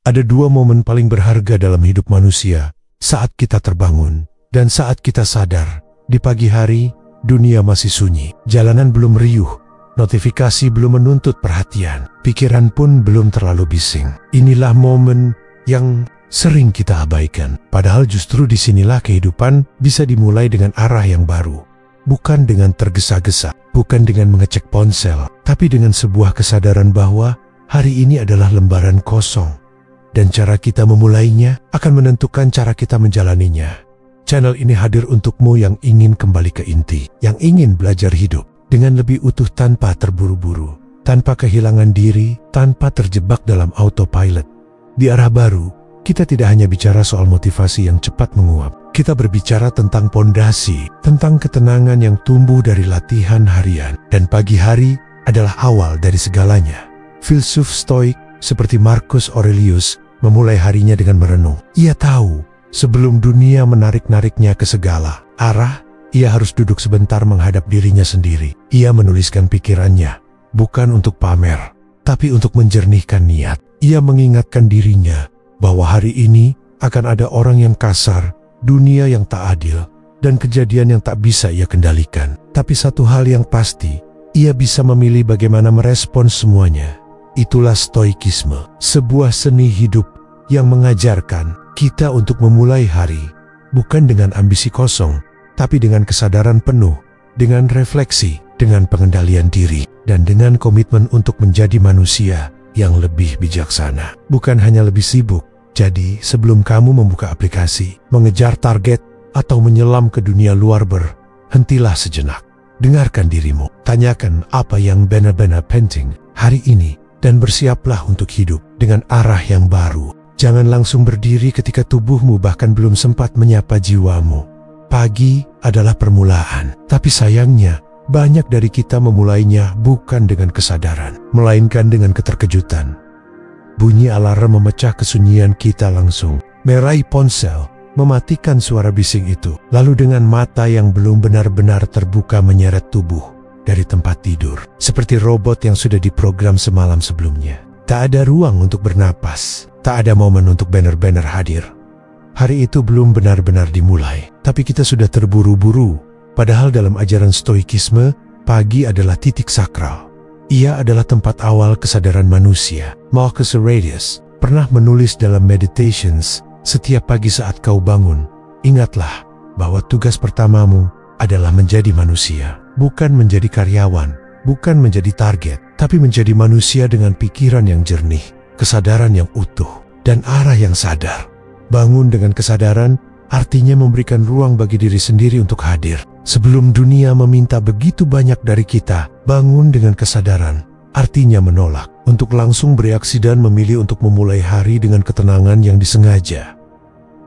Ada dua momen paling berharga dalam hidup manusia, saat kita terbangun dan saat kita sadar. Di pagi hari, dunia masih sunyi, jalanan belum riuh, notifikasi belum menuntut perhatian, pikiran pun belum terlalu bising. Inilah momen yang sering kita abaikan, padahal justru disinilah kehidupan bisa dimulai dengan arah yang baru. Bukan dengan tergesa-gesa, bukan dengan mengecek ponsel, tapi dengan sebuah kesadaran bahwa hari ini adalah lembaran kosong. Dan cara kita memulainya akan menentukan cara kita menjalaninya. Channel ini hadir untukmu yang ingin kembali ke inti, yang ingin belajar hidup dengan lebih utuh tanpa terburu-buru, tanpa kehilangan diri, tanpa terjebak dalam autopilot. Di arah baru, kita tidak hanya bicara soal motivasi yang cepat menguap. Kita berbicara tentang pondasi, tentang ketenangan yang tumbuh dari latihan harian. Dan pagi hari adalah awal dari segalanya. Filsuf Stoik seperti Marcus Aurelius memulai harinya dengan merenung. Ia tahu, sebelum dunia menarik-nariknya ke segala arah, ia harus duduk sebentar menghadap dirinya sendiri. Ia menuliskan pikirannya, bukan untuk pamer, tapi untuk menjernihkan niat. Ia mengingatkan dirinya bahwa hari ini akan ada orang yang kasar, dunia yang tak adil, dan kejadian yang tak bisa ia kendalikan. Tapi satu hal yang pasti, ia bisa memilih bagaimana merespons semuanya. Itulah stoikisme, sebuah seni hidup yang mengajarkan kita untuk memulai hari, bukan dengan ambisi kosong, tapi dengan kesadaran penuh, dengan refleksi, dengan pengendalian diri, dan dengan komitmen untuk menjadi manusia yang lebih bijaksana. Bukan hanya lebih sibuk. Jadi, sebelum kamu membuka aplikasi, mengejar target, atau menyelam ke dunia luar berhentilah sejenak. Dengarkan dirimu, tanyakan apa yang benar-benar penting hari ini, dan bersiaplah untuk hidup dengan arah yang baru. Jangan langsung berdiri ketika tubuhmu bahkan belum sempat menyapa jiwamu. Pagi adalah permulaan, tapi sayangnya, banyak dari kita memulainya bukan dengan kesadaran, melainkan dengan keterkejutan. Bunyi alarm memecah kesunyian kita langsung. Meraih ponsel, mematikan suara bising itu. Lalu dengan mata yang belum benar-benar terbuka menyeret tubuh dari tempat tidur. Seperti robot yang sudah diprogram semalam sebelumnya. Tak ada ruang untuk bernapas. Tak ada momen untuk benar-benar hadir. Hari itu belum benar-benar dimulai. Tapi kita sudah terburu-buru. Padahal dalam ajaran stoikisme, pagi adalah titik sakral. Ia adalah tempat awal kesadaran manusia. Marcus Aurelius pernah menulis dalam Meditations, setiap pagi saat kau bangun, ingatlah bahwa tugas pertamamu adalah menjadi manusia. Bukan menjadi karyawan, bukan menjadi target, tapi menjadi manusia dengan pikiran yang jernih, kesadaran yang utuh, dan arah yang sadar. Bangun dengan kesadaran artinya memberikan ruang bagi diri sendiri untuk hadir. Sebelum dunia meminta begitu banyak dari kita, bangun dengan kesadaran artinya menolak untuk langsung bereaksi dan memilih untuk memulai hari dengan ketenangan yang disengaja.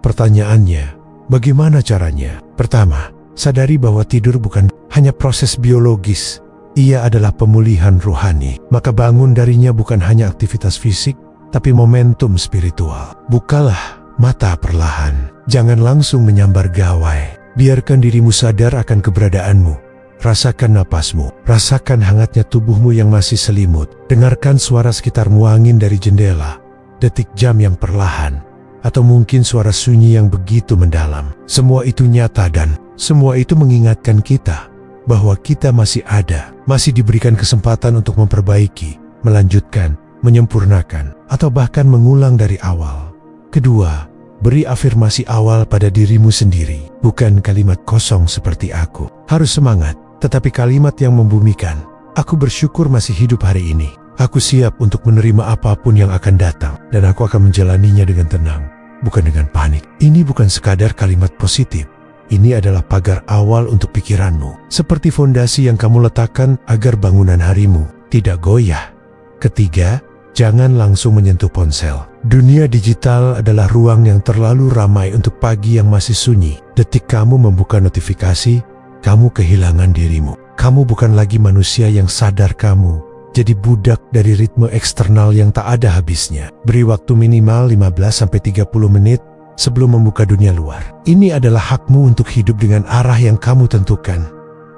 Pertanyaannya, bagaimana caranya? Pertama, sadari bahwa tidur bukan hanya proses biologis, ia adalah pemulihan rohani. Maka bangun darinya bukan hanya aktivitas fisik, tapi momentum spiritual. Bukalah mata perlahan, jangan langsung menyambar gawai. Biarkan dirimu sadar akan keberadaanmu. Rasakan napasmu, rasakan hangatnya tubuhmu yang masih selimut. Dengarkan suara sekitarmu, angin dari jendela, detik jam yang perlahan, atau mungkin suara sunyi yang begitu mendalam. Semua itu nyata dan semua itu mengingatkan kita bahwa kita masih ada, masih diberikan kesempatan untuk memperbaiki, melanjutkan, menyempurnakan, atau bahkan mengulang dari awal. Kedua, beri afirmasi awal pada dirimu sendiri. Bukan kalimat kosong seperti aku harus semangat, tetapi kalimat yang membumikan. Aku bersyukur masih hidup hari ini. Aku siap untuk menerima apapun yang akan datang, dan aku akan menjalaninya dengan tenang, bukan dengan panik. Ini bukan sekadar kalimat positif. Ini adalah pagar awal untuk pikiranmu, seperti fondasi yang kamu letakkan agar bangunan harimu tidak goyah. Ketiga, jangan langsung menyentuh ponsel. Dunia digital adalah ruang yang terlalu ramai untuk pagi yang masih sunyi. Detik kamu membuka notifikasi, kamu kehilangan dirimu. Kamu bukan lagi manusia yang sadar kamu jadi budak dari ritme eksternal yang tak ada habisnya. Beri waktu minimal 15-30 menit sebelum membuka dunia luar. Ini adalah hakmu untuk hidup dengan arah yang kamu tentukan.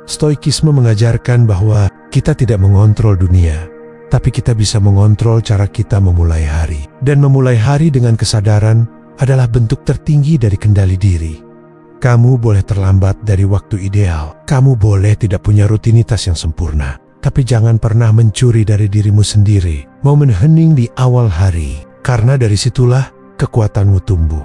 Stoikisme mengajarkan bahwa kita tidak mengontrol dunia, tapi kita bisa mengontrol cara kita memulai hari. Dan memulai hari dengan kesadaran adalah bentuk tertinggi dari kendali diri. Kamu boleh terlambat dari waktu ideal. Kamu boleh tidak punya rutinitas yang sempurna. Tapi jangan pernah mencuri dari dirimu sendiri. Momen hening di awal hari. Karena dari situlah kekuatanmu tumbuh.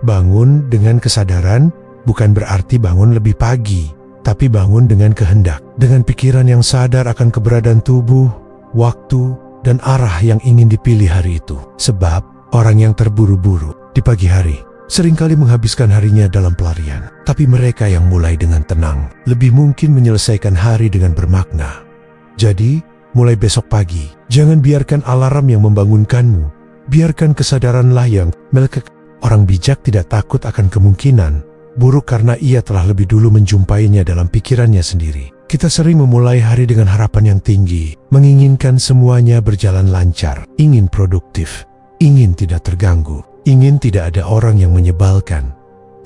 Bangun dengan kesadaran bukan berarti bangun lebih pagi. Tapi bangun dengan kehendak. Dengan pikiran yang sadar akan keberadaan tubuh, waktu, dan arah yang ingin dipilih hari itu. Sebab orang yang terburu-buru di pagi hari seringkali menghabiskan harinya dalam pelarian. Tapi mereka yang mulai dengan tenang lebih mungkin menyelesaikan hari dengan bermakna. Jadi, mulai besok pagi, jangan biarkan alarm yang membangunkanmu. Biarkan kesadaranlah yang melekat. Orang bijak tidak takut akan kemungkinan buruk karena ia telah lebih dulu menjumpainya dalam pikirannya sendiri. Kita sering memulai hari dengan harapan yang tinggi, menginginkan semuanya berjalan lancar, ingin produktif, ingin tidak terganggu, ingin tidak ada orang yang menyebalkan,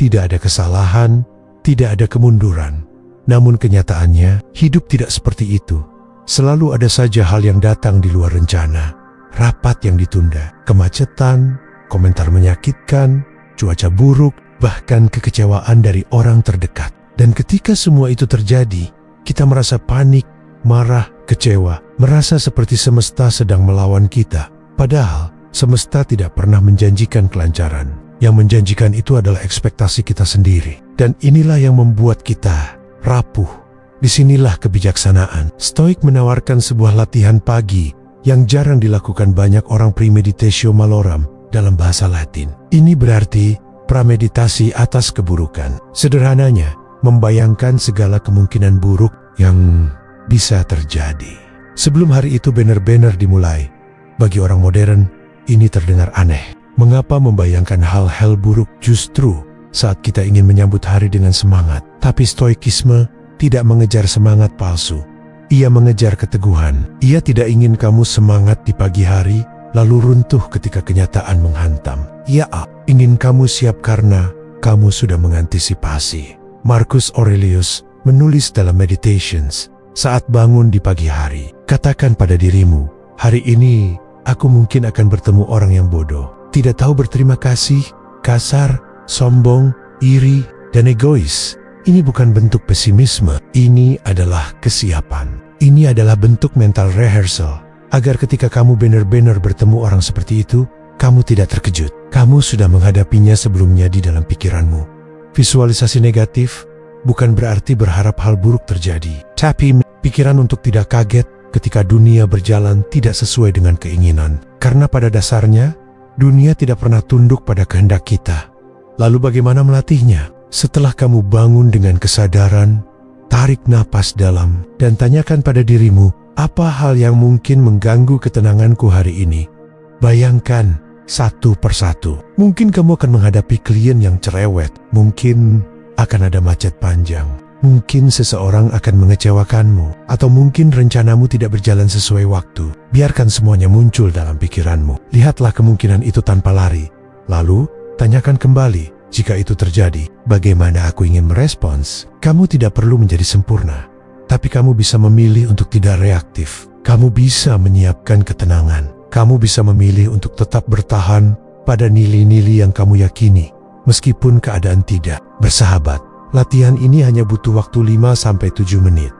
tidak ada kesalahan, tidak ada kemunduran. Namun kenyataannya, hidup tidak seperti itu. Selalu ada saja hal yang datang di luar rencana, rapat yang ditunda, kemacetan, komentar menyakitkan, cuaca buruk, bahkan kekecewaan dari orang terdekat. Dan ketika semua itu terjadi, kita merasa panik, marah, kecewa, merasa seperti semesta sedang melawan kita. Padahal, semesta tidak pernah menjanjikan kelancaran. Yang menjanjikan itu adalah ekspektasi kita sendiri. Dan inilah yang membuat kita rapuh. Disinilah kebijaksanaan. Stoik menawarkan sebuah latihan pagi yang jarang dilakukan banyak orang, premeditatio malorum dalam bahasa Latin. Ini berarti prameditasi atas keburukan. Sederhananya, membayangkan segala kemungkinan buruk yang bisa terjadi. Sebelum hari itu benar-benar dimulai, bagi orang modern, ini terdengar aneh. Mengapa membayangkan hal-hal buruk justru saat kita ingin menyambut hari dengan semangat? Tapi stoikisme tidak mengejar semangat palsu. Ia mengejar keteguhan. Ia tidak ingin kamu semangat di pagi hari, lalu runtuh ketika kenyataan menghantam. Ia ingin kamu siap karena kamu sudah mengantisipasi. Marcus Aurelius menulis dalam Meditations, saat bangun di pagi hari, katakan pada dirimu, hari ini aku mungkin akan bertemu orang yang bodoh, tidak tahu berterima kasih, kasar, sombong, iri, dan egois. Ini bukan bentuk pesimisme, ini adalah kesiapan. Ini adalah bentuk mental rehearsal, agar ketika kamu benar-benar bertemu orang seperti itu, kamu tidak terkejut. Kamu sudah menghadapinya sebelumnya di dalam pikiranmu. Visualisasi negatif bukan berarti berharap hal buruk terjadi, tapi pikiran untuk tidak kaget ketika dunia berjalan tidak sesuai dengan keinginan. Karena pada dasarnya, dunia tidak pernah tunduk pada kehendak kita. Lalu bagaimana melatihnya? Setelah kamu bangun dengan kesadaran, tarik napas dalam dan tanyakan pada dirimu, apa hal yang mungkin mengganggu ketenanganku hari ini? Bayangkan satu persatu. Mungkin kamu akan menghadapi klien yang cerewet. Mungkin akan ada macet panjang. Mungkin seseorang akan mengecewakanmu. Atau mungkin rencanamu tidak berjalan sesuai waktu. Biarkan semuanya muncul dalam pikiranmu. Lihatlah kemungkinan itu tanpa lari. Lalu, tanyakan kembali, jika itu terjadi, bagaimana aku ingin merespons? Kamu tidak perlu menjadi sempurna. Tapi kamu bisa memilih untuk tidak reaktif. Kamu bisa menyiapkan ketenangan. Kamu bisa memilih untuk tetap bertahan pada nilai-nilai yang kamu yakini, meskipun keadaan tidak. Bersahabat, latihan ini hanya butuh waktu 5-7 menit.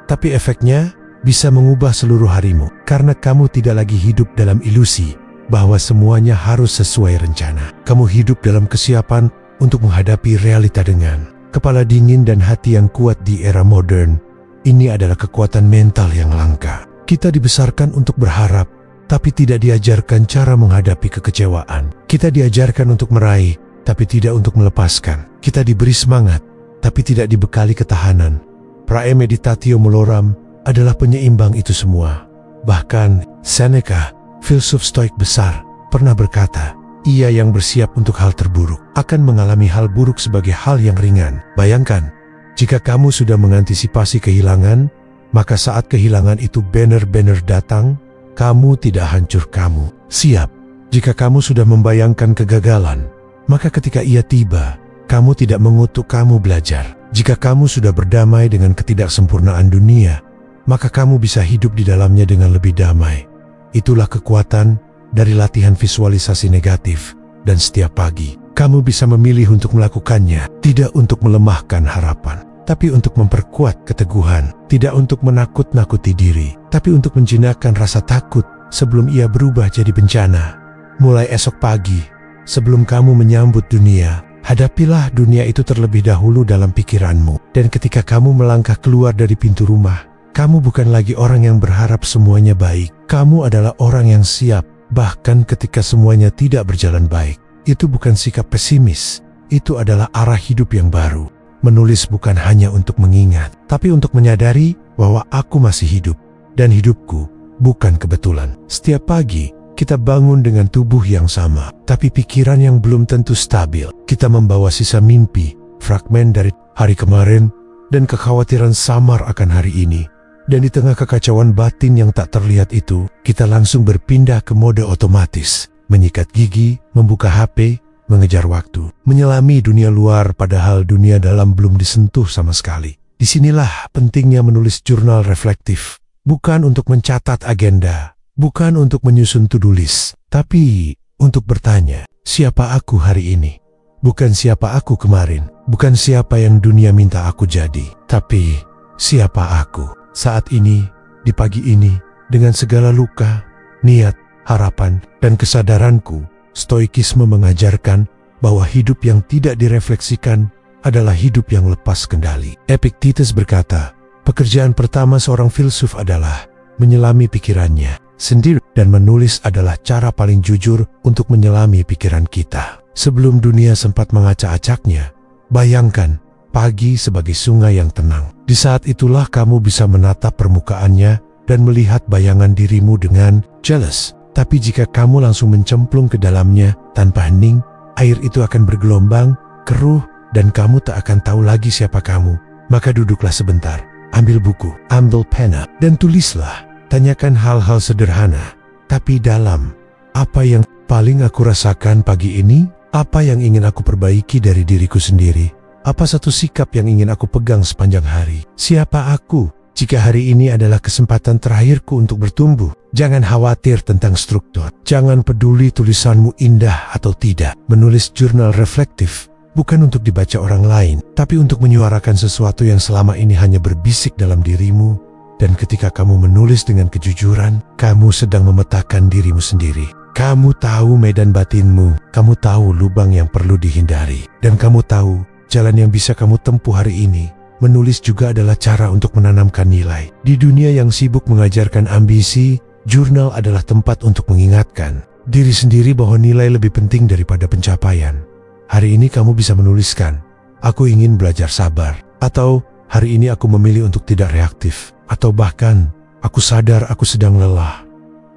Tapi efeknya bisa mengubah seluruh harimu, karena kamu tidak lagi hidup dalam ilusi bahwa semuanya harus sesuai rencana. Kamu hidup dalam kesiapan untuk menghadapi realita dengan kepala dingin dan hati yang kuat di era modern. Ini adalah kekuatan mental yang langka. Kita dibesarkan untuk berharap, tapi tidak diajarkan cara menghadapi kekecewaan. Kita diajarkan untuk meraih, tapi tidak untuk melepaskan. Kita diberi semangat, tapi tidak dibekali ketahanan. Praemeditatio malorum adalah penyeimbang itu semua. Bahkan Seneca, filsuf stoik besar, pernah berkata, ia yang bersiap untuk hal terburuk akan mengalami hal buruk sebagai hal yang ringan. Bayangkan, jika kamu sudah mengantisipasi kehilangan, maka saat kehilangan itu benar-benar datang, kamu tidak hancur, kamu siap. Jika kamu sudah membayangkan kegagalan, maka ketika ia tiba, kamu tidak mengutuk, kamu belajar. Jika kamu sudah berdamai dengan ketidaksempurnaan dunia, maka kamu bisa hidup di dalamnya dengan lebih damai. Itulah kekuatan dari latihan visualisasi negatif. Dan setiap pagi, kamu bisa memilih untuk melakukannya, tidak untuk melemahkan harapan, tapi untuk memperkuat keteguhan, tidak untuk menakut-nakuti diri, tapi untuk menjinakkan rasa takut sebelum ia berubah jadi bencana. Mulai esok pagi, sebelum kamu menyambut dunia, hadapilah dunia itu terlebih dahulu dalam pikiranmu. Dan ketika kamu melangkah keluar dari pintu rumah, kamu bukan lagi orang yang berharap semuanya baik. Kamu adalah orang yang siap, bahkan ketika semuanya tidak berjalan baik. Itu bukan sikap pesimis, itu adalah arah hidup yang baru. Menulis bukan hanya untuk mengingat, tapi untuk menyadari bahwa aku masih hidup, dan hidupku bukan kebetulan. Setiap pagi, kita bangun dengan tubuh yang sama, tapi pikiran yang belum tentu stabil. Kita membawa sisa mimpi, fragmen dari hari kemarin, dan kekhawatiran samar akan hari ini. Dan di tengah kekacauan batin yang tak terlihat itu, kita langsung berpindah ke mode otomatis. Menyikat gigi, membuka HP, mengejar waktu, menyelami dunia luar padahal dunia dalam belum disentuh sama sekali. Disinilah pentingnya menulis jurnal reflektif. Bukan untuk mencatat agenda, bukan untuk menyusun to-do list, tapi untuk bertanya, siapa aku hari ini? Bukan siapa aku kemarin, bukan siapa yang dunia minta aku jadi, tapi siapa aku saat ini, di pagi ini, dengan segala luka, niat, harapan, dan kesadaranku. Stoikisme mengajarkan bahwa hidup yang tidak direfleksikan adalah hidup yang lepas kendali. Epictetus berkata, pekerjaan pertama seorang filsuf adalah menyelami pikirannya sendiri, dan menulis adalah cara paling jujur untuk menyelami pikiran kita. Sebelum dunia sempat mengacak-acaknya, bayangkan pagi sebagai sungai yang tenang. Di saat itulah kamu bisa menatap permukaannya dan melihat bayangan dirimu dengan jelas. Tapi jika kamu langsung mencemplung ke dalamnya tanpa hening, air itu akan bergelombang, keruh, dan kamu tak akan tahu lagi siapa kamu. Maka duduklah sebentar, ambil buku, ambil pena, dan tulislah. Tanyakan hal-hal sederhana, tapi dalam. Apa yang paling aku rasakan pagi ini? Apa yang ingin aku perbaiki dari diriku sendiri? Apa satu sikap yang ingin aku pegang sepanjang hari? Siapa aku jika hari ini adalah kesempatan terakhirku untuk bertumbuh? Jangan khawatir tentang struktur. Jangan peduli tulisanmu indah atau tidak. Menulis jurnal reflektif bukan untuk dibaca orang lain, tapi untuk menyuarakan sesuatu yang selama ini hanya berbisik dalam dirimu. Dan ketika kamu menulis dengan kejujuran, kamu sedang memetakan dirimu sendiri. Kamu tahu medan batinmu, kamu tahu lubang yang perlu dihindari, dan kamu tahu jalan yang bisa kamu tempuh hari ini. Menulis juga adalah cara untuk menanamkan nilai. Di dunia yang sibuk mengajarkan ambisi, jurnal adalah tempat untuk mengingatkan diri sendiri bahwa nilai lebih penting daripada pencapaian. Hari ini kamu bisa menuliskan, aku ingin belajar sabar, atau hari ini aku memilih untuk tidak reaktif, atau bahkan aku sadar aku sedang lelah,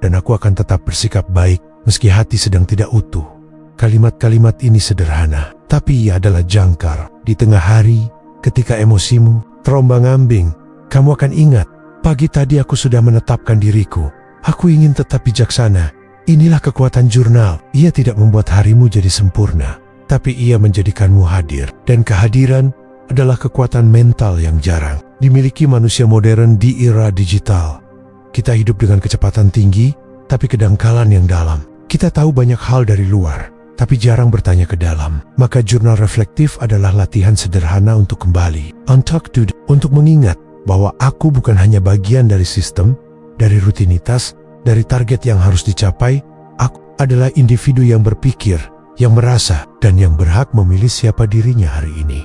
dan aku akan tetap bersikap baik meski hati sedang tidak utuh. Kalimat-kalimat ini sederhana, tapi ia adalah jangkar. Di tengah hari, ketika emosimu terombang-ambing, kamu akan ingat, pagi tadi aku sudah menetapkan diriku. Aku ingin tetap bijaksana. Inilah kekuatan jurnal. Ia tidak membuat harimu jadi sempurna, tapi ia menjadikanmu hadir. Dan kehadiran adalah kekuatan mental yang jarang dimiliki manusia modern di era digital. Kita hidup dengan kecepatan tinggi, tapi kedangkalan yang dalam. Kita tahu banyak hal dari luar, tapi jarang bertanya ke dalam. Maka jurnal reflektif adalah latihan sederhana untuk kembali untuk mengingat bahwa aku bukan hanya bagian dari sistem, dari rutinitas, dari target yang harus dicapai. Aku adalah individu yang berpikir, yang merasa, dan yang berhak memilih siapa dirinya hari ini.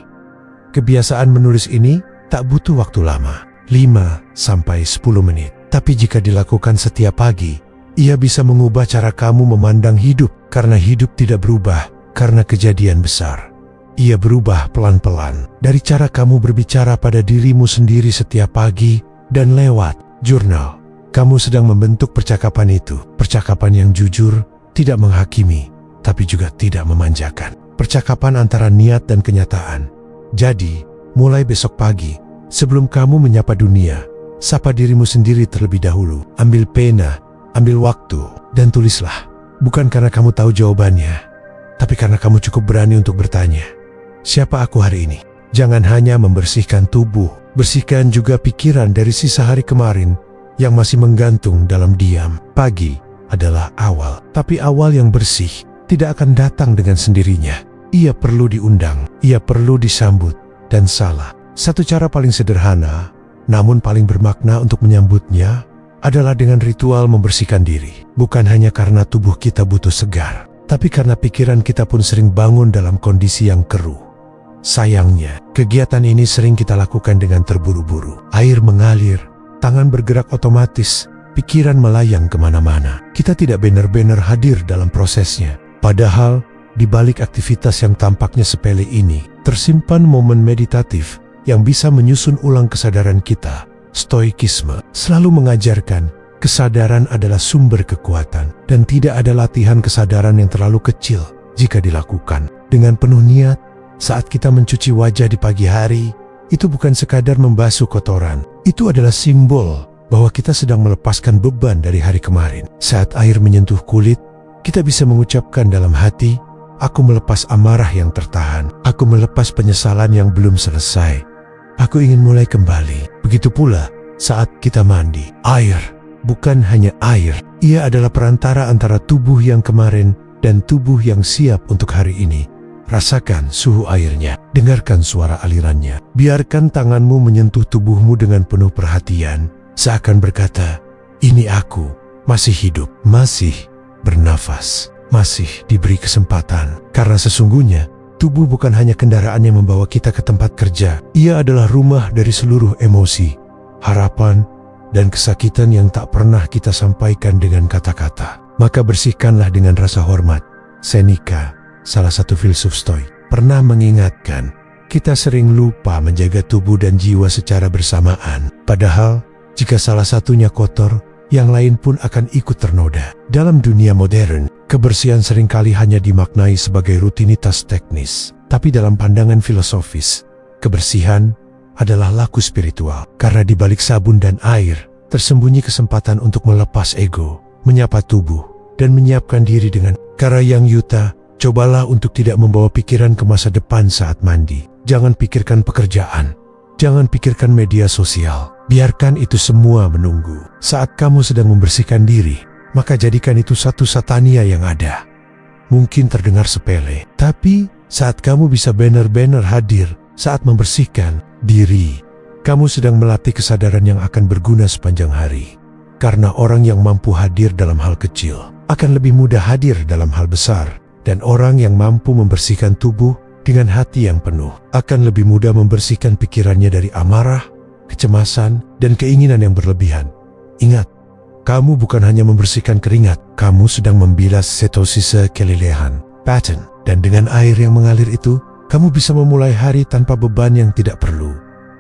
Kebiasaan menulis ini tak butuh waktu lama, 5-10 menit. Tapi jika dilakukan setiap pagi, ia bisa mengubah cara kamu memandang hidup, karena hidup tidak berubah karena kejadian besar. Ia berubah pelan-pelan dari cara kamu berbicara pada dirimu sendiri setiap pagi, dan lewat jurnal, kamu sedang membentuk percakapan itu. Percakapan yang jujur, tidak menghakimi, tapi juga tidak memanjakan. Percakapan antara niat dan kenyataan. Jadi, mulai besok pagi, sebelum kamu menyapa dunia, sapa dirimu sendiri terlebih dahulu. Ambil pena, ambil waktu, dan tulislah. Bukan karena kamu tahu jawabannya, tapi karena kamu cukup berani untuk bertanya, siapa aku hari ini? Jangan hanya membersihkan tubuh, bersihkan juga pikiran dari sisa hari kemarin, yang masih menggantung dalam diam. Pagi adalah awal, tapi awal yang bersih tidak akan datang dengan sendirinya. Ia perlu diundang, ia perlu disambut, dan salah. Satu cara paling sederhana, namun paling bermakna untuk menyambutnya, adalah dengan ritual membersihkan diri. Bukan hanya karena tubuh kita butuh segar, tapi karena pikiran kita pun sering bangun dalam kondisi yang keruh. Sayangnya, kegiatan ini sering kita lakukan dengan terburu-buru. Air mengalir, tangan bergerak otomatis, pikiran melayang kemana-mana. Kita tidak benar-benar hadir dalam prosesnya. Padahal, di balik aktivitas yang tampaknya sepele ini, tersimpan momen meditatif yang bisa menyusun ulang kesadaran kita. Stoikisme selalu mengajarkan kesadaran adalah sumber kekuatan, dan tidak ada latihan kesadaran yang terlalu kecil jika dilakukan dengan penuh niat. Saat kita mencuci wajah di pagi hari, itu bukan sekadar membasuh kotoran. Itu adalah simbol bahwa kita sedang melepaskan beban dari hari kemarin. Saat air menyentuh kulit, kita bisa mengucapkan dalam hati, "Aku melepas amarah yang tertahan. Aku melepas penyesalan yang belum selesai. Aku ingin mulai kembali." Begitu pula saat kita mandi. Air bukan hanya air. Ia adalah perantara antara tubuh yang kemarin dan tubuh yang siap untuk hari ini. Rasakan suhu airnya, dengarkan suara alirannya. Biarkan tanganmu menyentuh tubuhmu dengan penuh perhatian, seakan berkata, "Ini aku, masih hidup, masih bernafas, masih diberi kesempatan." Karena sesungguhnya, tubuh bukan hanya kendaraan yang membawa kita ke tempat kerja. Ia adalah rumah dari seluruh emosi, harapan, dan kesakitan yang tak pernah kita sampaikan dengan kata-kata. Maka bersihkanlah dengan rasa hormat. Seneca, salah satu filsuf Stoik, pernah mengingatkan, kita sering lupa menjaga tubuh dan jiwa secara bersamaan. Padahal, jika salah satunya kotor, yang lain pun akan ikut ternoda. Dalam dunia modern, kebersihan seringkali hanya dimaknai sebagai rutinitas teknis. Tapi dalam pandangan filosofis, kebersihan adalah laku spiritual. Karena di balik sabun dan air, tersembunyi kesempatan untuk melepas ego, menyapa tubuh, dan menyiapkan diri dengan cara yang yuta. Cobalah untuk tidak membawa pikiran ke masa depan saat mandi. Jangan pikirkan pekerjaan. Jangan pikirkan media sosial. Biarkan itu semua menunggu. Saat kamu sedang membersihkan diri, maka jadikan itu satu satania yang ada. Mungkin terdengar sepele, tapi saat kamu bisa benar-benar hadir saat membersihkan diri, kamu sedang melatih kesadaran yang akan berguna sepanjang hari. Karena orang yang mampu hadir dalam hal kecil akan lebih mudah hadir dalam hal besar. Dan orang yang mampu membersihkan tubuh dengan hati yang penuh akan lebih mudah membersihkan pikirannya dari amarah, kecemasan, dan keinginan yang berlebihan. Ingat, kamu bukan hanya membersihkan keringat, kamu sedang membilas setosisa kelelehan, pattern. Dan dengan air yang mengalir itu, kamu bisa memulai hari tanpa beban yang tidak perlu.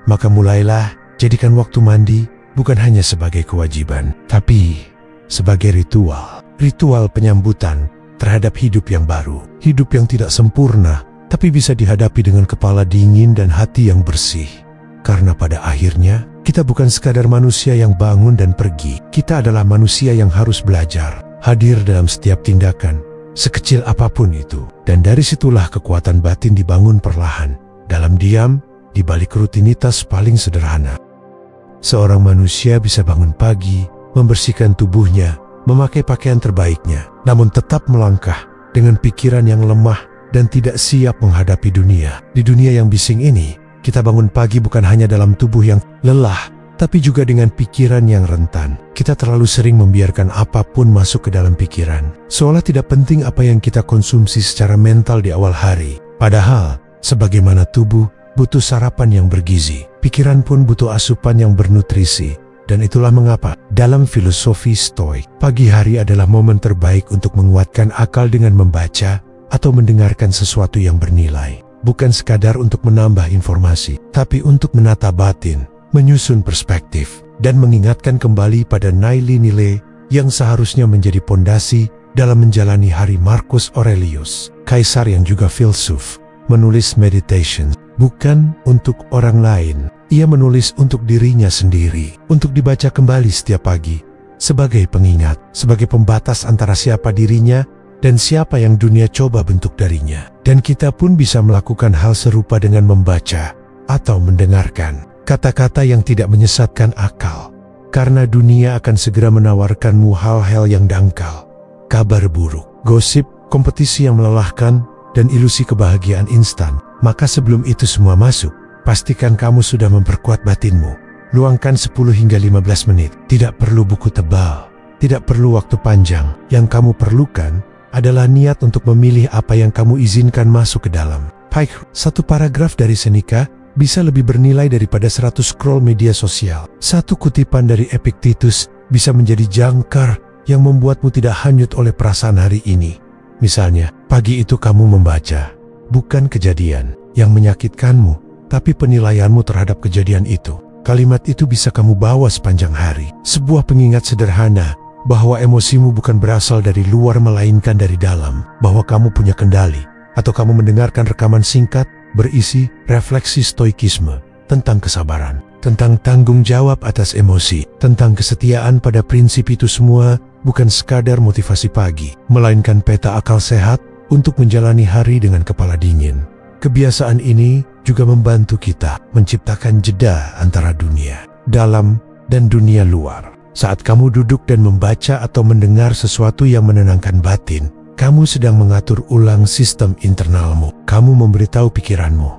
Maka mulailah, jadikan waktu mandi bukan hanya sebagai kewajiban, tapi sebagai ritual. Ritual penyambutan terhadap hidup yang baru, hidup yang tidak sempurna, tapi bisa dihadapi dengan kepala dingin dan hati yang bersih. Karena pada akhirnya, kita bukan sekadar manusia yang bangun dan pergi. Kita adalah manusia yang harus belajar, hadir dalam setiap tindakan, sekecil apapun itu. Dan dari situlah kekuatan batin dibangun perlahan, dalam diam, di balik rutinitas paling sederhana. Seorang manusia bisa bangun pagi, membersihkan tubuhnya, memakai pakaian terbaiknya, namun tetap melangkah dengan pikiran yang lemah dan tidak siap menghadapi dunia. Di dunia yang bising ini, kita bangun pagi bukan hanya dalam tubuh yang lelah, tapi juga dengan pikiran yang rentan. Kita terlalu sering membiarkan apapun masuk ke dalam pikiran, seolah tidak penting apa yang kita konsumsi secara mental di awal hari. Padahal, sebagaimana tubuh butuh sarapan yang bergizi, pikiran pun butuh asupan yang bernutrisi. Dan itulah mengapa dalam filosofi Stoik, pagi hari adalah momen terbaik untuk menguatkan akal dengan membaca atau mendengarkan sesuatu yang bernilai. Bukan sekadar untuk menambah informasi, tapi untuk menata batin, menyusun perspektif, dan mengingatkan kembali pada nilai-nilai yang seharusnya menjadi pondasi dalam menjalani hari. Marcus Aurelius, kaisar yang juga filsuf, menulis Meditations bukan untuk orang lain. Ia menulis untuk dirinya sendiri, untuk dibaca kembali setiap pagi, sebagai pengingat, sebagai pembatas antara siapa dirinya dan siapa yang dunia coba bentuk darinya. Dan kita pun bisa melakukan hal serupa dengan membaca atau mendengarkan kata-kata yang tidak menyesatkan akal, karena dunia akan segera menawarkanmu hal-hal yang dangkal, kabar buruk, gosip, kompetisi yang melelahkan, dan ilusi kebahagiaan instan. Maka sebelum itu semua masuk, pastikan kamu sudah memperkuat batinmu. Luangkan 10 hingga 15 menit. Tidak perlu buku tebal, tidak perlu waktu panjang. Yang kamu perlukan adalah niat untuk memilih apa yang kamu izinkan masuk ke dalam. Satu paragraf dari Seneca bisa lebih bernilai daripada 100 scroll media sosial. Satu kutipan dari Epictetus bisa menjadi jangkar yang membuatmu tidak hanyut oleh perasaan hari ini. Misalnya, pagi itu kamu membaca, bukan kejadian yang menyakitkanmu, tapi penilaianmu terhadap kejadian itu. Kalimat itu bisa kamu bawa sepanjang hari. Sebuah pengingat sederhana bahwa emosimu bukan berasal dari luar melainkan dari dalam, bahwa kamu punya kendali. Atau kamu mendengarkan rekaman singkat berisi refleksi stoikisme tentang kesabaran, tentang tanggung jawab atas emosi, tentang kesetiaan pada prinsip. Itu semua bukan sekadar motivasi pagi, melainkan peta akal sehat untuk menjalani hari dengan kepala dingin. Kebiasaan ini juga membantu kita menciptakan jeda antara dunia dalam dan dunia luar. Saat kamu duduk dan membaca atau mendengar sesuatu yang menenangkan batin, kamu sedang mengatur ulang sistem internalmu. Kamu memberitahu pikiranmu,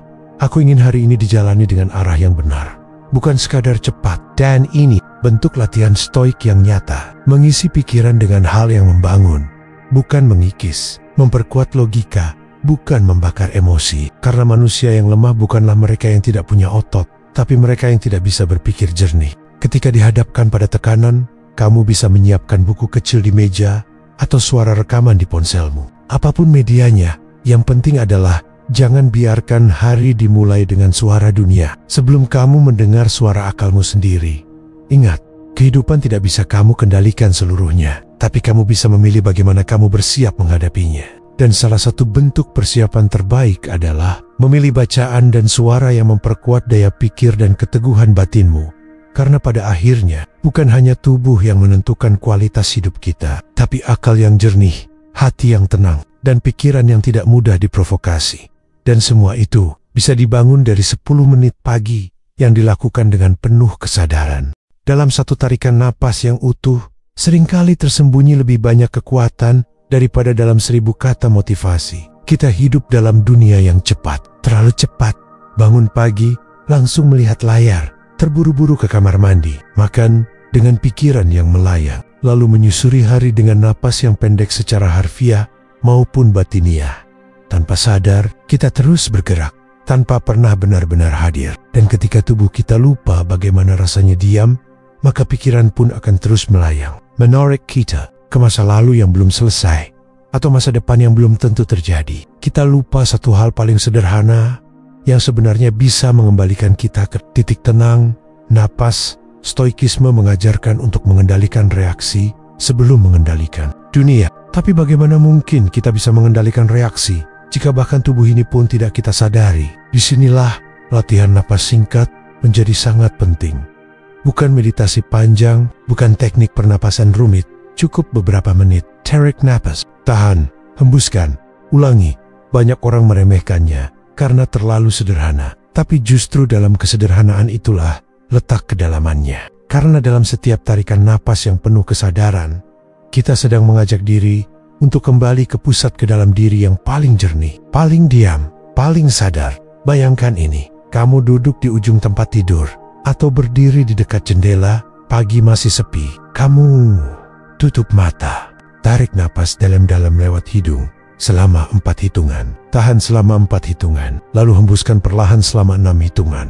aku ingin hari ini dijalani dengan arah yang benar, bukan sekadar cepat. Dan ini bentuk latihan stoik yang nyata, mengisi pikiran dengan hal yang membangun, bukan mengikis, memperkuat logika, bukan membakar emosi. Karena manusia yang lemah bukanlah mereka yang tidak punya otot, tapi mereka yang tidak bisa berpikir jernih. Ketika dihadapkan pada tekanan, kamu bisa menyiapkan buku kecil di meja atau suara rekaman di ponselmu. Apapun medianya, yang penting adalah jangan biarkan hari dimulai dengan suara dunia sebelum kamu mendengar suara akalmu sendiri. Ingat, kehidupan tidak bisa kamu kendalikan seluruhnya, tapi kamu bisa memilih bagaimana kamu bersiap menghadapinya. Dan salah satu bentuk persiapan terbaik adalah memilih bacaan dan suara yang memperkuat daya pikir dan keteguhan batinmu. Karena pada akhirnya, bukan hanya tubuh yang menentukan kualitas hidup kita, tapi akal yang jernih, hati yang tenang, dan pikiran yang tidak mudah diprovokasi. Dan semua itu bisa dibangun dari 10 menit pagi yang dilakukan dengan penuh kesadaran. Dalam satu tarikan napas yang utuh, seringkali tersembunyi lebih banyak kekuatan daripada dalam 1000 kata motivasi. Kita hidup dalam dunia yang cepat, terlalu cepat. Bangun pagi, langsung melihat layar, terburu-buru ke kamar mandi, makan dengan pikiran yang melayang, lalu menyusuri hari dengan napas yang pendek secara harfiah maupun batiniah. Tanpa sadar, kita terus bergerak, tanpa pernah benar-benar hadir. Dan ketika tubuh kita lupa bagaimana rasanya diam, maka pikiran pun akan terus melayang, menarik kita ke masa lalu yang belum selesai, atau masa depan yang belum tentu terjadi. Kita lupa satu hal paling sederhana, yang sebenarnya bisa mengembalikan kita ke titik tenang, napas. Stoikisme mengajarkan untuk mengendalikan reaksi sebelum mengendalikan dunia. Tapi bagaimana mungkin kita bisa mengendalikan reaksi jika bahkan tubuh ini pun tidak kita sadari? Disinilah latihan napas singkat menjadi sangat penting. Bukan meditasi panjang, bukan teknik pernapasan rumit, cukup beberapa menit. Tarik napas, tahan, hembuskan, ulangi. Banyak orang meremehkannya karena terlalu sederhana, tapi justru dalam kesederhanaan itulah letak kedalamannya. Karena dalam setiap tarikan napas yang penuh kesadaran, kita sedang mengajak diri untuk kembali ke pusat ke dalam diri yang paling jernih, paling diam, paling sadar. Bayangkan ini, kamu duduk di ujung tempat tidur atau berdiri di dekat jendela, pagi masih sepi. Kamu tutup mata, tarik napas dalam-dalam lewat hidung selama 4 hitungan, tahan selama 4 hitungan, lalu hembuskan perlahan selama 6 hitungan.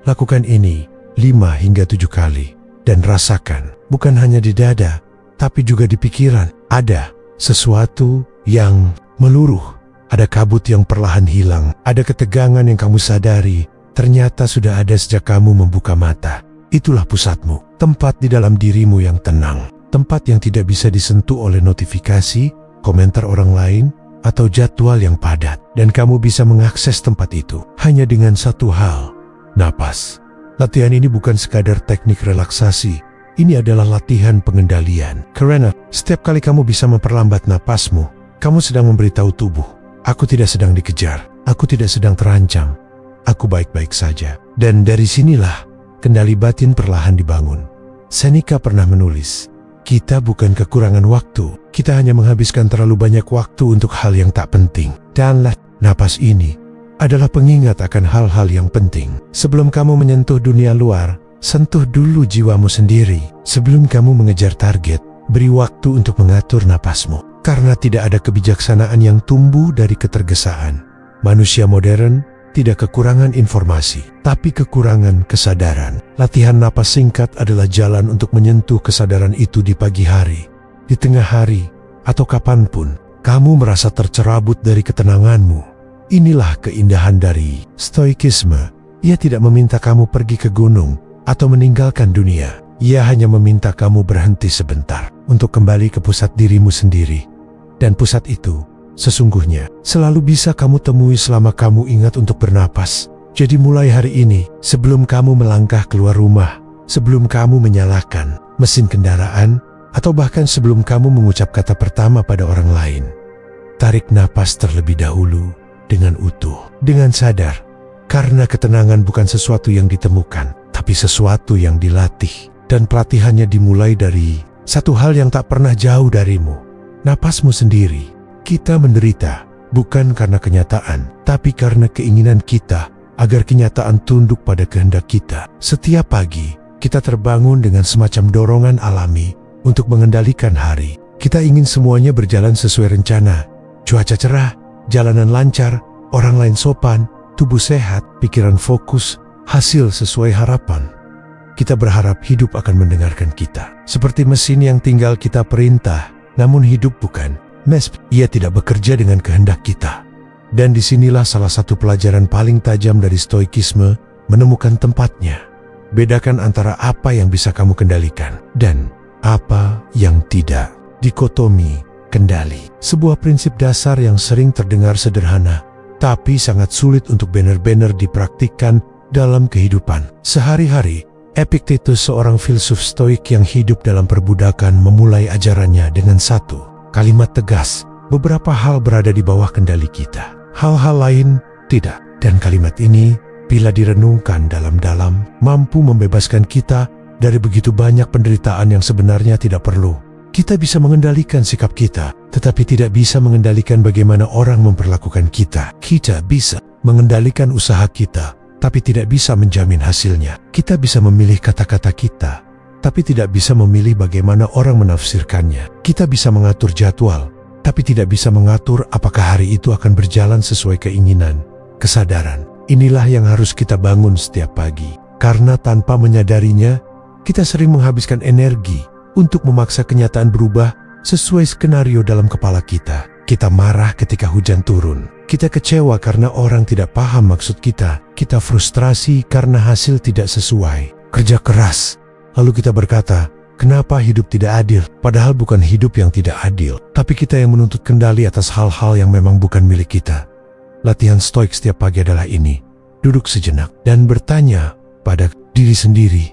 Lakukan ini 5 hingga 7 kali dan rasakan, bukan hanya di dada, tapi juga di pikiran. Ada sesuatu yang meluruh, ada kabut yang perlahan hilang, ada ketegangan yang kamu sadari ternyata sudah ada sejak kamu membuka mata. Itulah pusatmu, tempat di dalam dirimu yang tenang, tempat yang tidak bisa disentuh oleh notifikasi, komentar orang lain, atau jadwal yang padat. Dan kamu bisa mengakses tempat itu hanya dengan satu hal, napas. Latihan ini bukan sekadar teknik relaksasi, ini adalah latihan pengendalian. Karena setiap kali kamu bisa memperlambat napasmu, kamu sedang memberitahu tubuh, aku tidak sedang dikejar, aku tidak sedang terancam, aku baik-baik saja. Dan dari sinilah kendali batin perlahan dibangun. Seneca pernah menulis, kita bukan kekurangan waktu, kita hanya menghabiskan terlalu banyak waktu untuk hal yang tak penting. Dan napas ini adalah pengingat akan hal-hal yang penting. Sebelum kamu menyentuh dunia luar, sentuh dulu jiwamu sendiri. Sebelum kamu mengejar target, beri waktu untuk mengatur napasmu. Karena tidak ada kebijaksanaan yang tumbuh dari ketergesaan. Manusia modern tidak kekurangan informasi, tapi kekurangan kesadaran. Latihan napas singkat adalah jalan untuk menyentuh kesadaran itu di pagi hari, di tengah hari, atau kapanpun kamu merasa tercerabut dari ketenanganmu. Inilah keindahan dari stoikisme. Ia tidak meminta kamu pergi ke gunung atau meninggalkan dunia. Ia hanya meminta kamu berhenti sebentar untuk kembali ke pusat dirimu sendiri. Dan pusat itu sesungguhnya selalu bisa kamu temui selama kamu ingat untuk bernapas. Jadi mulai hari ini, sebelum kamu melangkah keluar rumah, sebelum kamu menyalakan mesin kendaraan, atau bahkan sebelum kamu mengucap kata pertama pada orang lain, tarik napas terlebih dahulu dengan utuh, dengan sadar. Karena ketenangan bukan sesuatu yang ditemukan, tapi sesuatu yang dilatih. Dan pelatihannya dimulai dari satu hal yang tak pernah jauh darimu, napasmu sendiri. Kita menderita bukan karena kenyataan, tapi karena keinginan kita agar kenyataan tunduk pada kehendak kita. Setiap pagi, kita terbangun dengan semacam dorongan alami untuk mengendalikan hari. Kita ingin semuanya berjalan sesuai rencana. Cuaca cerah, jalanan lancar, orang lain sopan, tubuh sehat, pikiran fokus, hasil sesuai harapan. Kita berharap hidup akan mendengarkan kita. Seperti mesin yang tinggal kita perintah, namun hidup bukan. Ia tidak bekerja dengan kehendak kita. Dan disinilah salah satu pelajaran paling tajam dari stoikisme menemukan tempatnya. Bedakan antara apa yang bisa kamu kendalikan dan apa yang tidak. Dikotomi kendali. Sebuah prinsip dasar yang sering terdengar sederhana, tapi sangat sulit untuk benar-benar dipraktikkan dalam kehidupan sehari-hari. Epictetus, seorang filsuf stoik yang hidup dalam perbudakan, memulai ajarannya dengan satu kalimat tegas. Beberapa hal berada di bawah kendali kita, hal-hal lain tidak. Dan kalimat ini, bila direnungkan dalam-dalam, mampu membebaskan kita dari begitu banyak penderitaan yang sebenarnya tidak perlu. Kita bisa mengendalikan sikap kita, tetapi tidak bisa mengendalikan bagaimana orang memperlakukan kita. Kita bisa mengendalikan usaha kita, tapi tidak bisa menjamin hasilnya. Kita bisa memilih kata-kata kita, tapi tidak bisa memilih bagaimana orang menafsirkannya. Kita bisa mengatur jadwal, tapi tidak bisa mengatur apakah hari itu akan berjalan sesuai keinginan. Kesadaran inilah yang harus kita bangun setiap pagi. Karena tanpa menyadarinya, kita sering menghabiskan energi untuk memaksa kenyataan berubah sesuai skenario dalam kepala kita. Kita marah ketika hujan turun. Kita kecewa karena orang tidak paham maksud kita. Kita frustrasi karena hasil tidak sesuai. Kerja keras, lalu kita berkata, kenapa hidup tidak adil? Padahal bukan hidup yang tidak adil, tapi kita yang menuntut kendali atas hal-hal yang memang bukan milik kita. Latihan stoik setiap pagi adalah ini. Duduk sejenak dan bertanya pada diri sendiri,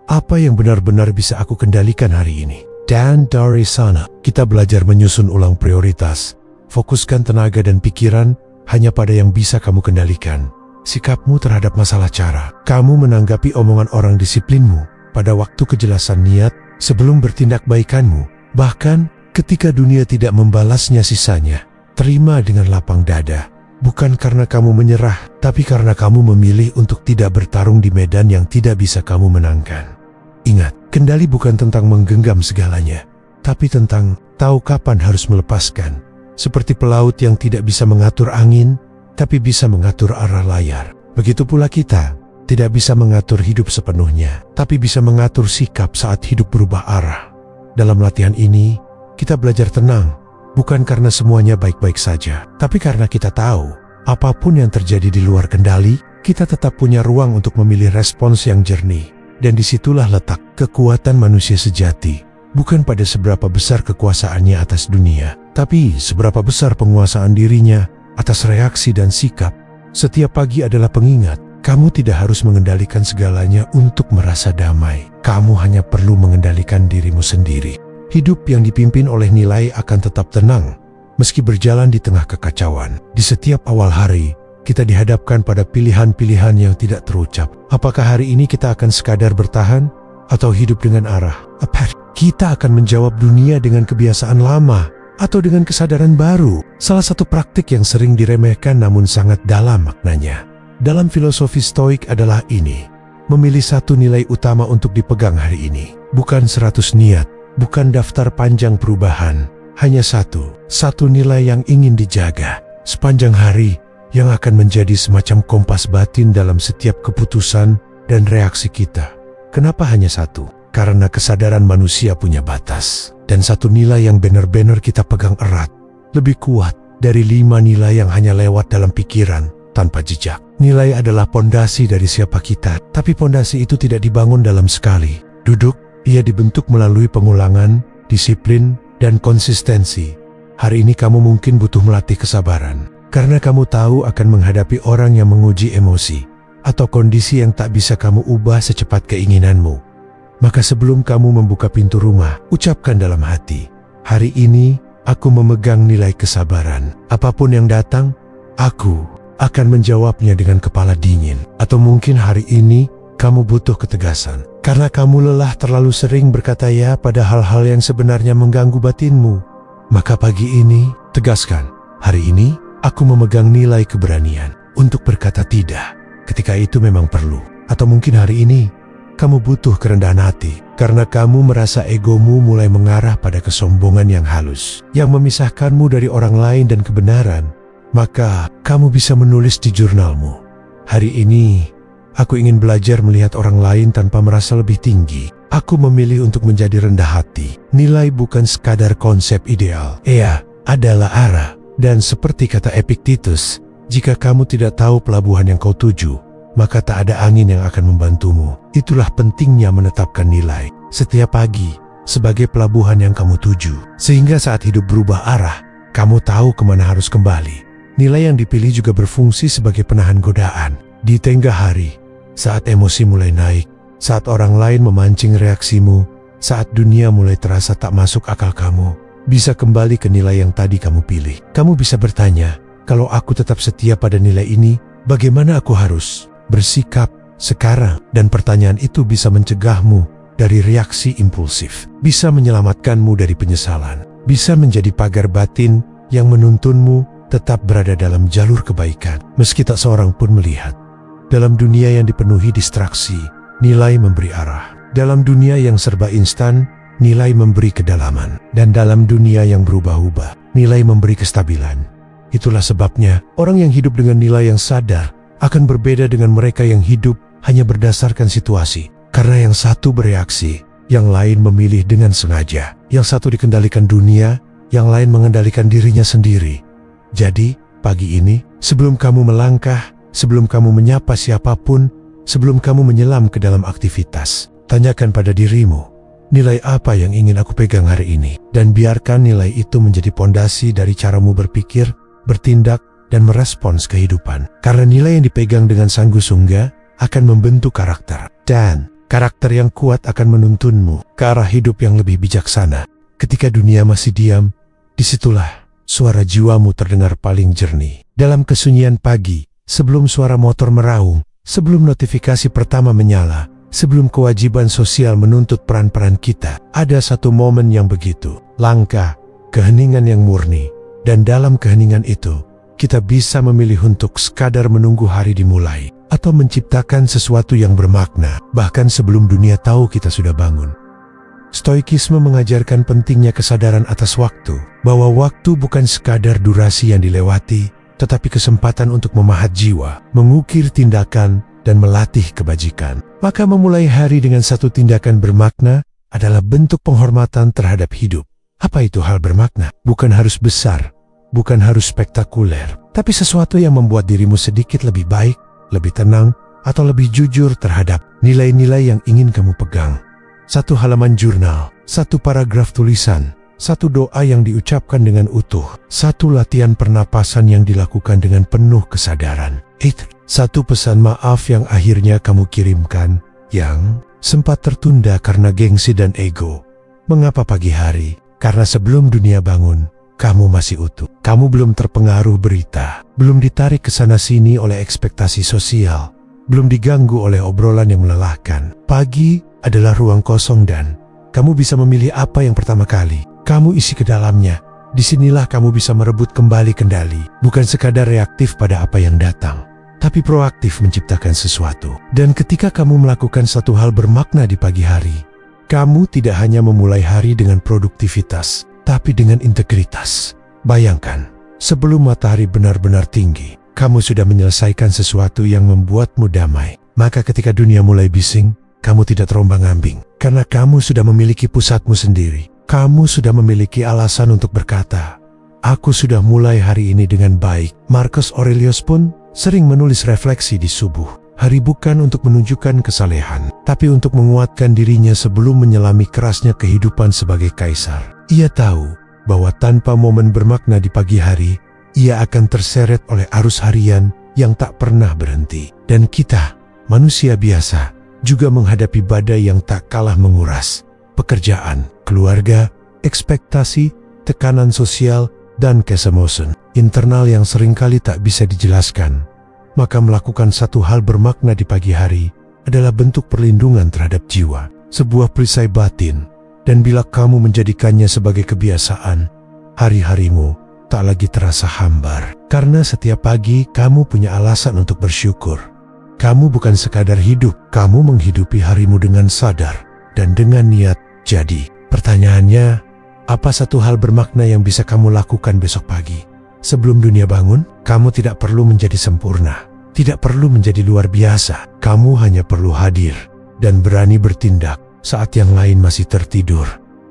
apa yang benar-benar bisa aku kendalikan hari ini? Dan dari sana, kita belajar menyusun ulang prioritas. Fokuskan tenaga dan pikiran hanya pada yang bisa kamu kendalikan. Sikapmu terhadap masalah cara kamu menanggapi omongan orang, disiplinmu pada waktu, kejelasan niat sebelum bertindak baikanmu. Bahkan ketika dunia tidak membalasnya sisanya, terima dengan lapang dada. Bukan karena kamu menyerah, tapi karena kamu memilih untuk tidak bertarung di medan yang tidak bisa kamu menangkan. Ingat, kendali bukan tentang menggenggam segalanya, tapi tentang tahu kapan harus melepaskan. Seperti pelaut yang tidak bisa mengatur angin, tapi bisa mengatur arah layar. Begitu pula kita, tidak bisa mengatur hidup sepenuhnya, tapi bisa mengatur sikap saat hidup berubah arah. Dalam latihan ini, kita belajar tenang, bukan karena semuanya baik-baik saja, tapi karena kita tahu, apapun yang terjadi di luar kendali, kita tetap punya ruang untuk memilih respons yang jernih. Dan disitulah letak kekuatan manusia sejati. Bukan pada seberapa besar kekuasaannya atas dunia, tapi seberapa besar penguasaan dirinya atas reaksi dan sikap. Setiap pagi adalah pengingat, kamu tidak harus mengendalikan segalanya untuk merasa damai. Kamu hanya perlu mengendalikan dirimu sendiri. Hidup yang dipimpin oleh nilai akan tetap tenang, meski berjalan di tengah kekacauan. Di setiap awal hari, kita dihadapkan pada pilihan-pilihan yang tidak terucap. Apakah hari ini kita akan sekadar bertahan, atau hidup dengan arah? Apa kita akan menjawab dunia dengan kebiasaan lama atau dengan kesadaran baru? Salah satu praktik yang sering diremehkan namun sangat dalam maknanya dalam filosofi Stoik adalah ini: memilih satu nilai utama untuk dipegang hari ini. Bukan 100 niat, bukan daftar panjang perubahan, hanya satu nilai yang ingin dijaga sepanjang hari, yang akan menjadi semacam kompas batin dalam setiap keputusan dan reaksi kita. Kenapa hanya satu? Karena kesadaran manusia punya batas, dan satu nilai yang benar-benar kita pegang erat lebih kuat dari 5 nilai yang hanya lewat dalam pikiran tanpa jejak. Nilai adalah pondasi dari siapa kita, tapi pondasi itu tidak dibangun dalam sekali duduk. Ia dibentuk melalui pengulangan, disiplin, dan konsistensi. Hari ini kamu mungkin butuh melatih kesabaran, karena kamu tahu akan menghadapi orang yang menguji emosi atau kondisi yang tak bisa kamu ubah secepat keinginanmu. Maka sebelum kamu membuka pintu rumah, ucapkan dalam hati, hari ini aku memegang nilai kesabaran. Apapun yang datang, aku akan menjawabnya dengan kepala dingin. Atau mungkin hari ini kamu butuh ketegasan, karena kamu lelah terlalu sering berkata ya pada hal-hal yang sebenarnya mengganggu batinmu. Maka pagi ini, tegaskan, hari ini aku memegang nilai keberanian untuk berkata tidak ketika itu memang perlu. Atau mungkin hari ini kamu butuh kerendahan hati, karena kamu merasa egomu mulai mengarah pada kesombongan yang halus, yang memisahkanmu dari orang lain dan kebenaran. Maka kamu bisa menulis di jurnalmu, hari ini aku ingin belajar melihat orang lain tanpa merasa lebih tinggi. Aku memilih untuk menjadi rendah hati. Nilai bukan sekadar konsep ideal. Ia adalah arah. Dan seperti kata Epictetus, jika kamu tidak tahu pelabuhan yang kau tuju, maka tak ada angin yang akan membantumu. Itulah pentingnya menetapkan nilai setiap pagi sebagai pelabuhan yang kamu tuju. Sehingga saat hidup berubah arah, kamu tahu kemana harus kembali. Nilai yang dipilih juga berfungsi sebagai penahan godaan. Di tengah hari, saat emosi mulai naik, saat orang lain memancing reaksimu, saat dunia mulai terasa tak masuk akal, kamu bisa kembali ke nilai yang tadi kamu pilih. Kamu bisa bertanya, kalau aku tetap setia pada nilai ini, bagaimana aku harus bersikap sekarang? Dan pertanyaan itu bisa mencegahmu dari reaksi impulsif, bisa menyelamatkanmu dari penyesalan, bisa menjadi pagar batin yang menuntunmu tetap berada dalam jalur kebaikan, meski tak seorang pun melihat. Dalam dunia yang dipenuhi distraksi, nilai memberi arah. Dalam dunia yang serba instan, nilai memberi kedalaman. Dan dalam dunia yang berubah-ubah, nilai memberi kestabilan. Itulah sebabnya, orang yang hidup dengan nilai yang sadar akan berbeda dengan mereka yang hidup hanya berdasarkan situasi. Karena yang satu bereaksi, yang lain memilih dengan sengaja. Yang satu dikendalikan dunia, yang lain mengendalikan dirinya sendiri. Jadi, pagi ini, sebelum kamu melangkah, sebelum kamu menyapa siapapun, sebelum kamu menyelam ke dalam aktivitas, tanyakan pada dirimu, nilai apa yang ingin aku pegang hari ini? Dan biarkan nilai itu menjadi pondasi dari caramu berpikir, bertindak, dan merespons kehidupan. Karena nilai yang dipegang dengan sanggup-sungguh akan membentuk karakter. Dan karakter yang kuat akan menuntunmu ke arah hidup yang lebih bijaksana. Ketika dunia masih diam, disitulah suara jiwamu terdengar paling jernih. Dalam kesunyian pagi, sebelum suara motor meraung, sebelum notifikasi pertama menyala, sebelum kewajiban sosial menuntut peran-peran kita, ada satu momen yang begitu langka, keheningan yang murni. Dan dalam keheningan itu, kita bisa memilih untuk sekadar menunggu hari dimulai, atau menciptakan sesuatu yang bermakna, bahkan sebelum dunia tahu kita sudah bangun. Stoikisme mengajarkan pentingnya kesadaran atas waktu, bahwa waktu bukan sekadar durasi yang dilewati, tetapi kesempatan untuk memahat jiwa, mengukir tindakan, dan melatih kebajikan. Maka memulai hari dengan satu tindakan bermakna adalah bentuk penghormatan terhadap hidup. Apa itu hal bermakna? Bukan harus besar, bukan harus spektakuler, tapi sesuatu yang membuat dirimu sedikit lebih baik, lebih tenang, atau lebih jujur terhadap nilai-nilai yang ingin kamu pegang. Satu halaman jurnal, satu paragraf tulisan, satu doa yang diucapkan dengan utuh, satu latihan pernapasan yang dilakukan dengan penuh kesadaran. Satu pesan maaf yang akhirnya kamu kirimkan, yang sempat tertunda karena gengsi dan ego. Mengapa pagi hari? Karena sebelum dunia bangun, kamu masih utuh. Kamu belum terpengaruh berita, belum ditarik ke sana-sini oleh ekspektasi sosial, belum diganggu oleh obrolan yang melelahkan. Pagi adalah ruang kosong dan kamu bisa memilih apa yang pertama kali kamu isi ke dalamnya. Disinilah kamu bisa merebut kembali kendali, bukan sekadar reaktif pada apa yang datang, tapi proaktif menciptakan sesuatu. Dan ketika kamu melakukan satu hal bermakna di pagi hari, kamu tidak hanya memulai hari dengan produktivitas, tapi dengan integritas. Bayangkan, sebelum matahari benar-benar tinggi, kamu sudah menyelesaikan sesuatu yang membuatmu damai. Maka ketika dunia mulai bising, kamu tidak terombang-ambing, karena kamu sudah memiliki pusatmu sendiri. Kamu sudah memiliki alasan untuk berkata, aku sudah mulai hari ini dengan baik. Marcus Aurelius pun sering menulis refleksi di subuh. Hari bukan untuk menunjukkan kesalehan, tapi untuk menguatkan dirinya sebelum menyelami kerasnya kehidupan sebagai kaisar. Ia tahu bahwa tanpa momen bermakna di pagi hari, ia akan terseret oleh arus harian yang tak pernah berhenti. Dan kita, manusia biasa, juga menghadapi badai yang tak kalah menguras. Pekerjaan, keluarga, ekspektasi, tekanan sosial, dan kesemosen internal yang seringkali tak bisa dijelaskan. Maka melakukan satu hal bermakna di pagi hari adalah bentuk perlindungan terhadap jiwa, sebuah perisai batin. Dan bila kamu menjadikannya sebagai kebiasaan, hari-harimu tak lagi terasa hambar. Karena setiap pagi kamu punya alasan untuk bersyukur. Kamu bukan sekadar hidup, kamu menghidupi harimu dengan sadar dan dengan niat. Jadi, pertanyaannya, apa satu hal bermakna yang bisa kamu lakukan besok pagi? Sebelum dunia bangun, kamu tidak perlu menjadi sempurna, tidak perlu menjadi luar biasa. Kamu hanya perlu hadir dan berani bertindak saat yang lain masih tertidur.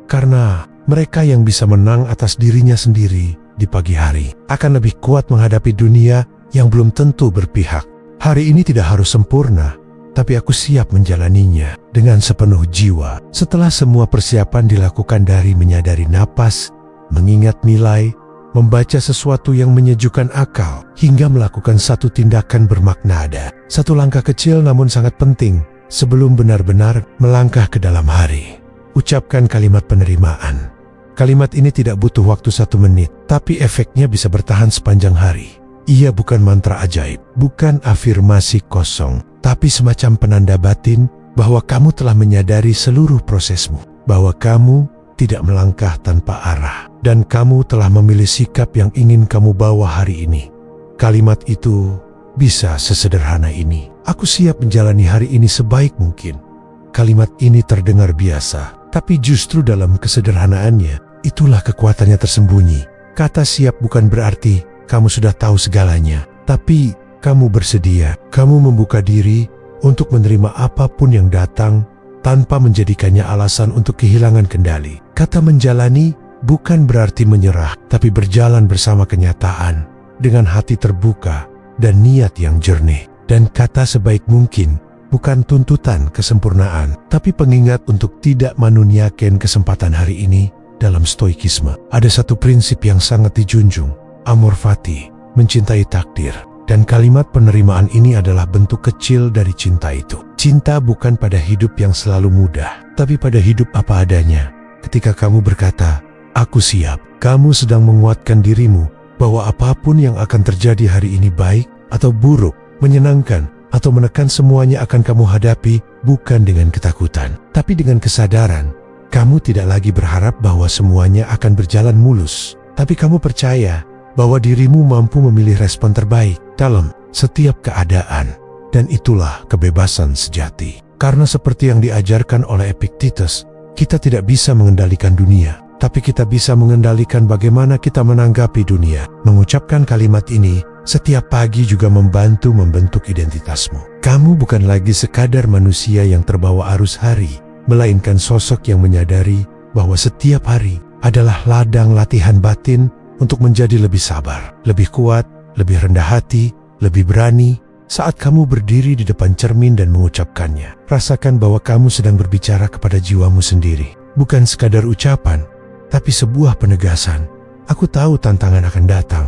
Karena mereka yang bisa menang atas dirinya sendiri di pagi hari akan lebih kuat menghadapi dunia yang belum tentu berpihak. Hari ini tidak harus sempurna, tapi aku siap menjalaninya dengan sepenuh jiwa. Setelah semua persiapan dilakukan dari menyadari napas, mengingat nilai, membaca sesuatu yang menyejukkan akal, hingga melakukan satu tindakan bermakna, ada satu langkah kecil namun sangat penting sebelum benar-benar melangkah ke dalam hari. Ucapkan kalimat penerimaan. Kalimat ini tidak butuh waktu 1 menit, tapi efeknya bisa bertahan sepanjang hari. Ia bukan mantra ajaib, bukan afirmasi kosong, tapi semacam penanda batin bahwa kamu telah menyadari seluruh prosesmu, bahwa kamu tidak melangkah tanpa arah, dan kamu telah memilih sikap yang ingin kamu bawa hari ini. Kalimat itu bisa sesederhana ini: aku siap menjalani hari ini sebaik mungkin. Kalimat ini terdengar biasa, tapi justru dalam kesederhanaannya, itulah kekuatannya tersembunyi. Kata siap bukan berarti kamu sudah tahu segalanya, tapi kamu bersedia, kamu membuka diri untuk menerima apapun yang datang tanpa menjadikannya alasan untuk kehilangan kendali. Kata menjalani bukan berarti menyerah, tapi berjalan bersama kenyataan dengan hati terbuka dan niat yang jernih. Dan kata sebaik mungkin bukan tuntutan kesempurnaan, tapi pengingat untuk tidak menunyakan kesempatan hari ini. Dalam stoikisme, ada satu prinsip yang sangat dijunjung, amor fati, mencintai takdir. Dan kalimat penerimaan ini adalah bentuk kecil dari cinta itu. Cinta bukan pada hidup yang selalu mudah, tapi pada hidup apa adanya. Ketika kamu berkata, aku siap, kamu sedang menguatkan dirimu bahwa apapun yang akan terjadi hari ini, baik atau buruk, menyenangkan atau menekan, semuanya akan kamu hadapi bukan dengan ketakutan, tapi dengan kesadaran. Kamu tidak lagi berharap bahwa semuanya akan berjalan mulus, tapi kamu percaya bahwa dirimu mampu memilih respon terbaik dalam setiap keadaan. Dan itulah kebebasan sejati. Karena seperti yang diajarkan oleh Epictetus, kita tidak bisa mengendalikan dunia, tapi kita bisa mengendalikan bagaimana kita menanggapi dunia. Mengucapkan kalimat ini setiap pagi juga membantu membentuk identitasmu. Kamu bukan lagi sekadar manusia yang terbawa arus hari, melainkan sosok yang menyadari bahwa setiap hari adalah ladang latihan batin untuk menjadi lebih sabar, lebih kuat, lebih rendah hati, lebih berani. Saat kamu berdiri di depan cermin dan mengucapkannya, rasakan bahwa kamu sedang berbicara kepada jiwamu sendiri. Bukan sekadar ucapan, tapi sebuah penegasan. Aku tahu tantangan akan datang,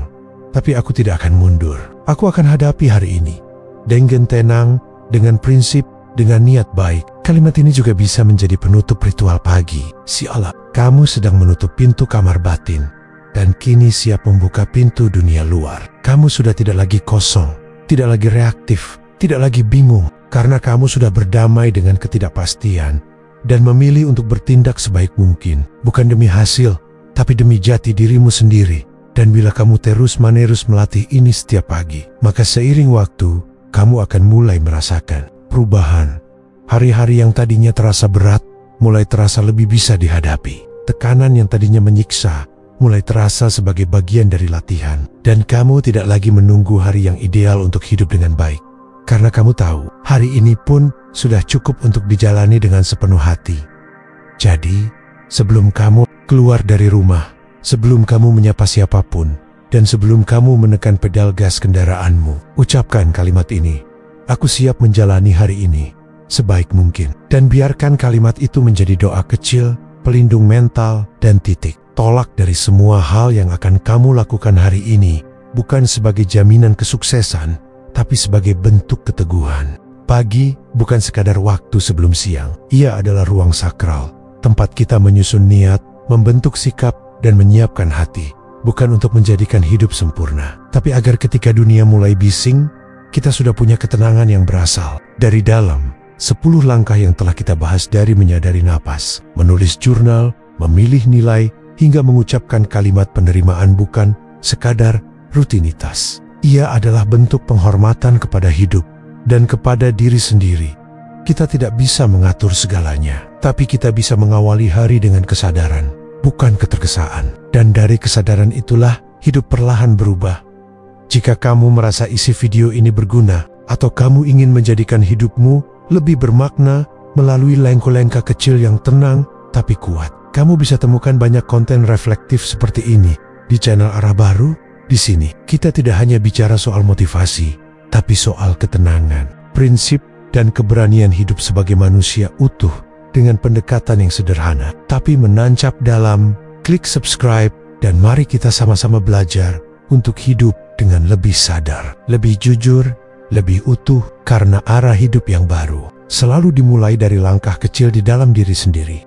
tapi aku tidak akan mundur. Aku akan hadapi hari ini dengan tenang, dengan prinsip, dengan niat baik. Kalimat ini juga bisa menjadi penutup ritual pagi. Sialah, kamu sedang menutup pintu kamar batin dan kini siap membuka pintu dunia luar. Kamu sudah tidak lagi kosong, tidak lagi reaktif, tidak lagi bingung karena kamu sudah berdamai dengan ketidakpastian dan memilih untuk bertindak sebaik mungkin, bukan demi hasil, tapi demi jati dirimu sendiri. Dan bila kamu terus-menerus melatih ini setiap pagi, maka seiring waktu, kamu akan mulai merasakan perubahan. Hari-hari yang tadinya terasa berat, mulai terasa lebih bisa dihadapi. Tekanan yang tadinya menyiksa, mulai terasa sebagai bagian dari latihan. Dan kamu tidak lagi menunggu hari yang ideal untuk hidup dengan baik. Karena kamu tahu, hari ini pun sudah cukup untuk dijalani dengan sepenuh hati. Jadi, sebelum kamu keluar dari rumah, sebelum kamu menyapa siapapun, dan sebelum kamu menekan pedal gas kendaraanmu, ucapkan kalimat ini. Aku siap menjalani hari ini sebaik mungkin. Dan biarkan kalimat itu menjadi doa kecil, pelindung mental, dan titik tolak dari semua hal yang akan kamu lakukan hari ini, bukan sebagai jaminan kesuksesan, tapi sebagai bentuk keteguhan. Pagi bukan sekadar waktu sebelum siang. Ia adalah ruang sakral, tempat kita menyusun niat, membentuk sikap, dan menyiapkan hati. Bukan untuk menjadikan hidup sempurna, tapi agar ketika dunia mulai bising, kita sudah punya ketenangan yang berasal dari dalam. 10 langkah yang telah kita bahas, dari menyadari napas, menulis jurnal, memilih nilai, hingga mengucapkan kalimat penerimaan, bukan sekadar rutinitas. Ia adalah bentuk penghormatan kepada hidup dan kepada diri sendiri. Kita tidak bisa mengatur segalanya, tapi kita bisa mengawali hari dengan kesadaran, bukan ketergesaan. Dan dari kesadaran itulah hidup perlahan berubah. Jika kamu merasa isi video ini berguna, atau kamu ingin menjadikan hidupmu lebih bermakna melalui langkah-langkah kecil yang tenang tapi kuat, kamu bisa temukan banyak konten reflektif seperti ini di channel Arah Baru. Di sini, kita tidak hanya bicara soal motivasi, tapi soal ketenangan, prinsip, dan keberanian hidup sebagai manusia utuh dengan pendekatan yang sederhana, tapi menancap dalam. Klik subscribe, dan mari kita sama-sama belajar untuk hidup dengan lebih sadar, lebih jujur, lebih utuh, karena arah hidup yang baru selalu dimulai dari langkah kecil di dalam diri sendiri.